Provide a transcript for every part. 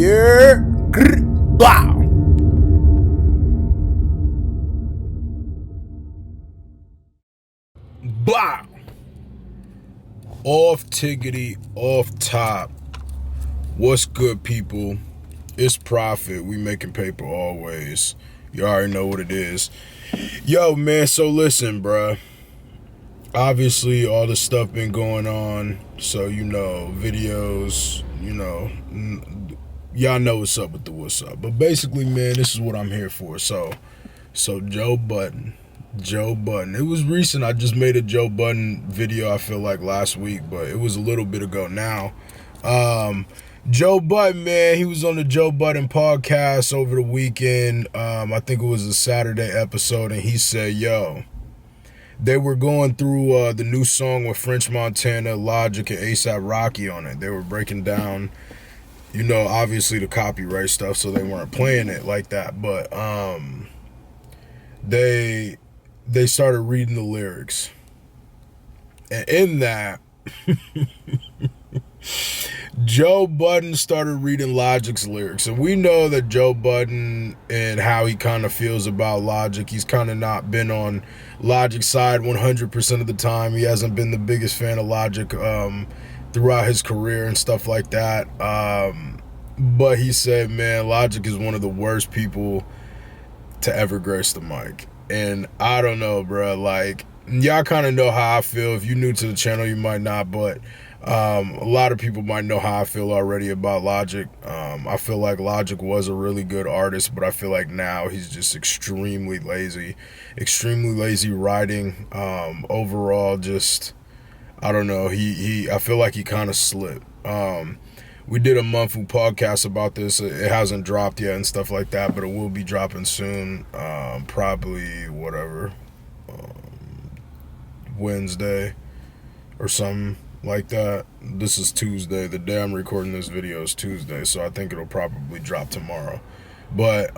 Yeah. Wow. Wow. Off tiggity, off top. What's good, people? It's Profit. We making paper always. You already know what it is. Yo, man, so listen, bruh. Obviously, all this stuff been going on. So, videos, y'all know what's up with the what's up. But basically, man, this is what I'm here for. So Joe Budden. It was recent. I just made a Joe Budden video, I feel like last week, but it was a little bit ago now. Joe Budden, man, he was on the Joe Budden podcast over the weekend. I think it was a Saturday episode, and he said, yo, they were going through the new song with French Montana, Logic, and ASAP Rocky on it. They were breaking down, obviously the copyright stuff, so they weren't playing it like that. But they started reading the lyrics. And in that, Joe Budden started reading Logic's lyrics. And we know that Joe Budden and how he kind of feels about Logic, he's kind of not been on Logic's side 100% of the time. He hasn't been the biggest fan of Logic throughout his career and stuff like that. But he said, man, Logic is one of the worst people to ever grace the mic. And I don't know, bro. Like, y'all kind of know how I feel. If you're new to the channel, you might not, but a lot of people might know how I feel already about Logic. I feel like Logic was a really good artist, but I feel like now he's just extremely lazy writing. Overall, just, I don't know. I feel like he kind of slipped. We did a monthly podcast about this. It hasn't dropped yet and stuff like that, but it will be dropping soon. Probably Wednesday or something like that. This is Tuesday. The day I'm recording this video is Tuesday, so I think it'll probably drop tomorrow. But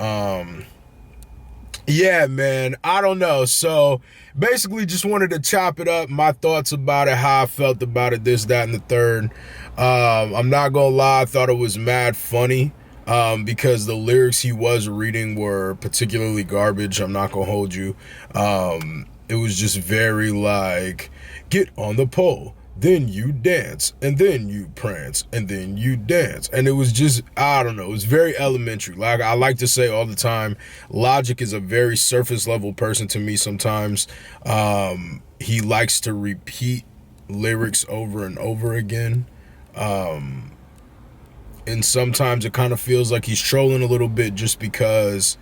yeah, man, I don't know. So basically just wanted to chop it up, my thoughts about it, how I felt about it, this, that, and the third. I'm not gonna lie, I thought it was mad funny because the lyrics he was reading were particularly garbage. I'm not gonna hold you. It was just very like, get on the pole, then you dance, and then you prance, and then you dance. And it was just, I don't know, it was very elementary. Like I like to say all the time, Logic is a very surface level person to me sometimes. He likes to repeat lyrics over and over again. And sometimes it kind of feels like he's trolling a little bit, just because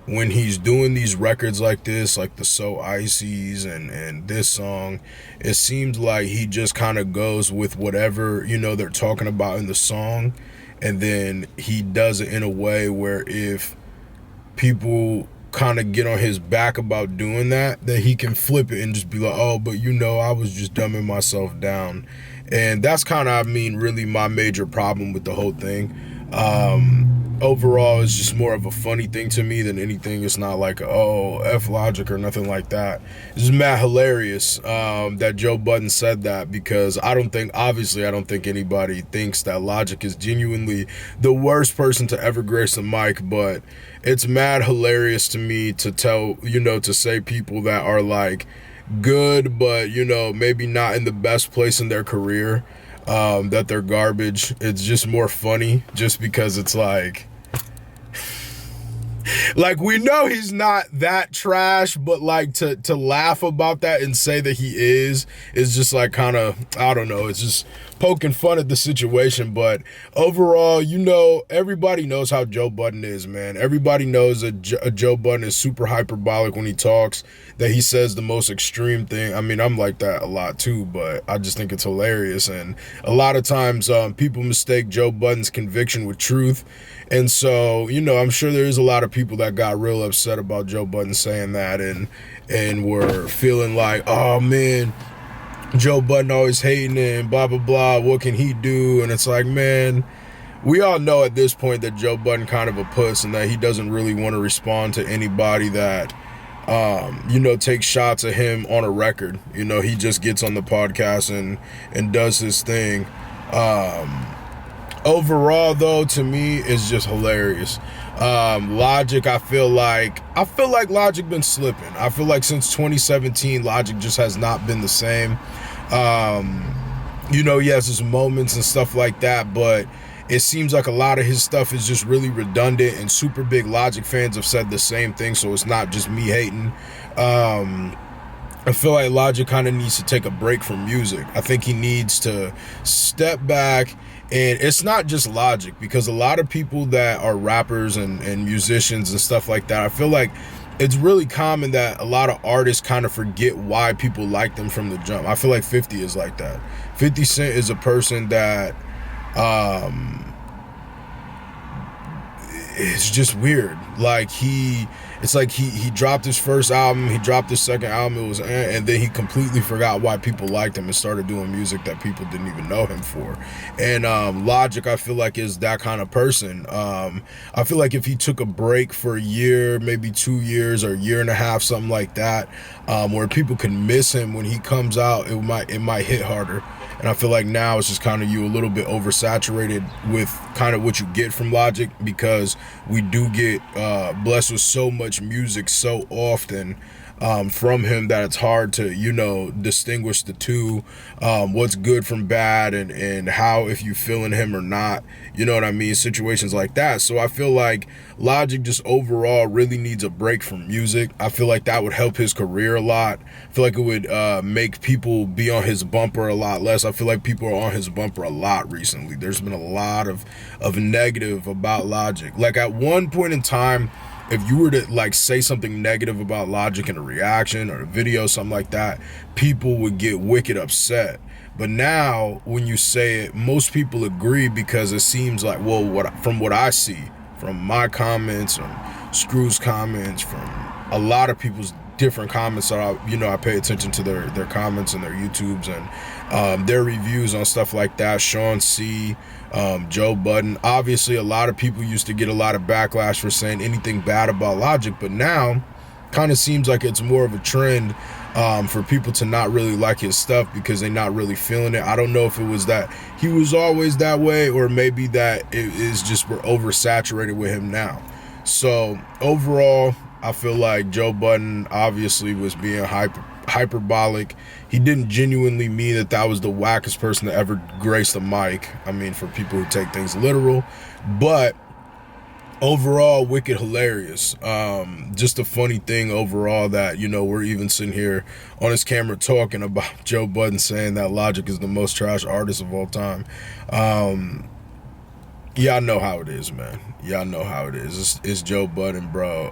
when he's doing these records like this, like the So Icy's and this song, it seems like he just kind of goes with whatever, they're talking about in the song. And then he does it in a way where if people kind of get on his back about doing that, then he can flip it and just be like, oh, but I was just dumbing myself down. And that's kind of, really my major problem with the whole thing. Overall, it's just more of a funny thing to me than anything. It's not like, oh, F Logic or nothing like that. It's just mad hilarious that Joe Budden said that, because I don't think anybody thinks that Logic is genuinely the worst person to ever grace the mic, but it's mad hilarious to me to tell, to say people that are like good, but, maybe not in the best place in their career, that they're garbage. It's just more funny just because it's like we know he's not that trash, but like to laugh about that and say that he is just like kind of, I don't know, it's just poking fun at the situation. But overall, everybody knows how Joe Budden is, man. Everybody knows that Joe Budden is super hyperbolic when he talks, that he says the most extreme thing. I'm like that a lot too, but I just think it's hilarious. And a lot of times people mistake Joe Budden's conviction with truth. And so, I'm sure there is a lot of people that got real upset about Joe Budden saying that and were feeling like, oh man, Joe Budden always hating and blah, blah, blah. What can he do? And it's like, man, we all know at this point that Joe Budden kind of a puss and that he doesn't really want to respond to anybody that, takes shots at him on a record. He just gets on the podcast and does his thing. Overall, though, to me, it's just hilarious. Logic, I feel like Logic been slipping. I feel like since 2017, Logic just has not been the same. You know, he has his moments and stuff like that, but it seems like a lot of his stuff is just really redundant, and super big Logic fans have said the same thing, so it's not just me hating. I feel like Logic kind of needs to take a break from music. I think he needs to step back. And it's not just Logic, because a lot of people that are rappers and musicians and stuff like that, I feel like it's really common that a lot of artists kind of forget why people like them from the jump. I feel like 50 is like that. 50 Cent is a person that it's just weird. Like it's like he dropped his first album, he dropped his second album, it was, and then he completely forgot why people liked him and started doing music that people didn't even know him for. And Logic, I feel like, is that kind of person. I feel like if he took a break for a year, maybe 2 years or a year and a half, something like that, where people can miss him when he comes out, it might hit harder. And I feel like now it's just kind of you a little bit oversaturated with kind of what you get from Logic, because we do get blessed with so much music so often from him that it's hard to, you know, distinguish the two, what's good from bad, and how, if you feeling him or not, you know what I mean, situations like that. So I feel like Logic just overall really needs a break from music. I feel like that would help his career a lot. I feel like it would make people be on his bumper a lot less. I feel like people are on his bumper a lot recently. There's been a lot of negative about Logic. Like at one point in time, if you were to like say something negative about Logic in a reaction or a video, something like that, people would get wicked upset. But now when you say it, most people agree, because it seems like, well, from what I see, from my comments, from Screw's comments, from a lot of people's different comments that I pay attention to their comments and their YouTubes and their reviews on stuff like that. Sean C, Joe Budden. Obviously, a lot of people used to get a lot of backlash for saying anything bad about Logic, but now kind of seems like it's more of a trend for people to not really like his stuff because they're not really feeling it. I don't know if it was that he was always that way, or maybe that it is just we're oversaturated with him now. So overall, I feel like Joe Budden obviously was being hyperbolic. He didn't genuinely mean that was the wackest person to ever grace the mic. I mean, for people who take things literal, but overall, wicked hilarious. Just a funny thing overall that, you know, we're even sitting here on his camera talking about Joe Budden saying that Logic is the most trash artist of all time. Y'all know how it is, man. Y'all know how it is. It's Joe Budden, bro.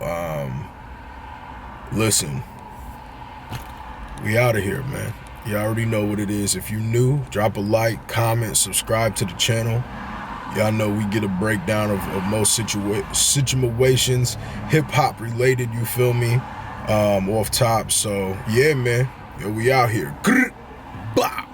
Listen, we out of here, man. You already know what it is. If you're new, drop a like, comment, subscribe to the channel. Y'all know we get a breakdown of most situations, hip-hop related, you feel me, off top. So, yeah, man. Yeah, we out here. Bah!